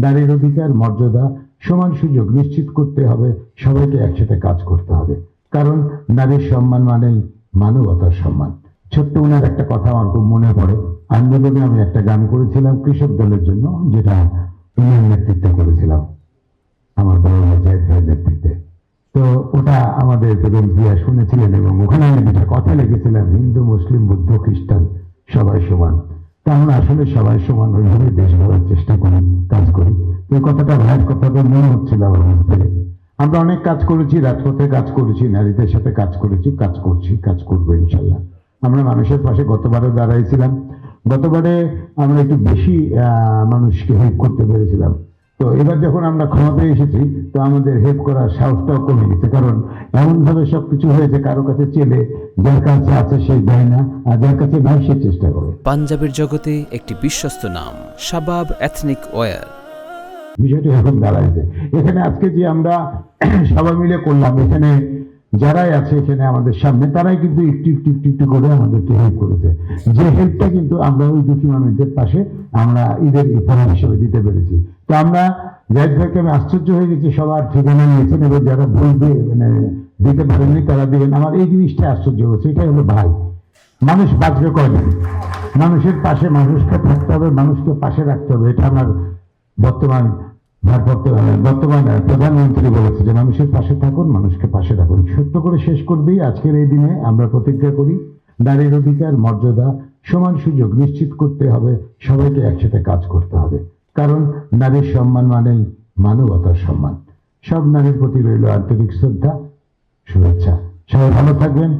নারীর অধিকার, মর্যাদা, সমান সুযোগ নিশ্চিত করতে হবে, সবাইকে একসাথে কাজ করতে হবে। কারণ নারীর সম্মান মানেই মানবতার সম্মান। ছোট্ট উনার একটা কথা আমার খুব মনে পড়ে। আন্দোলনে আমি একটা গান করেছিলাম কৃষক দলের জন্য, যেটা উনার নেতৃত্বে করেছিলাম, আমার বড় ভাই জাহিদ ভাইয়ের নেতৃত্বে। তো ওটা আমাদের বেগম জিয়া শুনেছিলেন এবং ওখানে আমি দুটা কথা লিখেছিলাম, হিন্দু, মুসলিম, বৌদ্ধ, খ্রিস্টান সবাই সমান। তা আমরা আসলে সবাই সমান ওইভাবে দেশ গড়ার চেষ্টা করি, কাজ করি। এই কথাটা ভাইয়ের কথাটা মনে হচ্ছিল আমার মন থেকে। আমরা অনেক কাজ করেছি, রাজপথে কাজ করেছি, নারীদের সাথে কাজ করেছি, কাজ করছি, কাজ করবো ইনশাল্লাহ। আমরা মানুষের পাশে গতবারও দাঁড়াইছিলাম। গতবারে আমরা একটু বেশি মানুষকে হেল্প করতে পেরেছিলাম। তো এবার যখন আমরা ক্ষমতায় এসেছি, তো আমাদের হেল্প করার সাহসটাও কমে গেছে। কারণ এমন ভাবে সবকিছু হয়েছে, কারো কাছে চেলে যার কাছে আছে সে দেয় না, আর যার কাছে নাই সে চেষ্টা করে। পাঞ্জাবের জগতে একটি বিশ্বস্ত নাম শাবাব এথনিক ওয়্যার। বিষয়টি এখন দাঁড়াইছে এখানে আজকে যে আমরা সবাই মিলে করলাম, এখানে যারাই আছে এখানে আমাদের সামনে, তারাই কিন্তু একটু একটু একটু একটু করে আমাদেরকে হেল্প করেছে। যে হেল্পটা কিন্তু আমরা ওই দুঃখী মানুষদের পাশে আমরা ঈদের ইফতার হিসেবে দিতে পেরেছি। তো আমরা জাহিদ ভাইকে আমি আশ্চর্য হয়ে গেছি, সবার ঠিকানা নিয়েছেন এবং যারা বলবে মানে দিতে পারেননি তারা দিবেন। আমার এই জিনিসটা আশ্চর্য হচ্ছে। এটাই হলো ভাই। মানুষ বাঁচবে কয়দিন, মানুষের পাশে মানুষকে থাকতে হবে, মানুষকে পাশে রাখতে হবে। এটা আমার বর্তমান প্রধানমন্ত্রী বলেছে যে মানুষের পাশে থাকুন, মানুষকে পাশে রাখুন। সত্য করে শেষ করবেই আজকের এই দিনে আমরা প্রতিজ্ঞা করি, নারীর অধিকার, মর্যাদা, সমান সুযোগ নিশ্চিত করতে হবে, সবাইকে একসাথে কাজ করতে হবে। কারণ নারীর সম্মান মানেই মানবতার সম্মান। সব নারীর প্রতি রইল আন্তরিক শ্রদ্ধা, শুভেচ্ছা। সবাই ভালো থাকবেন,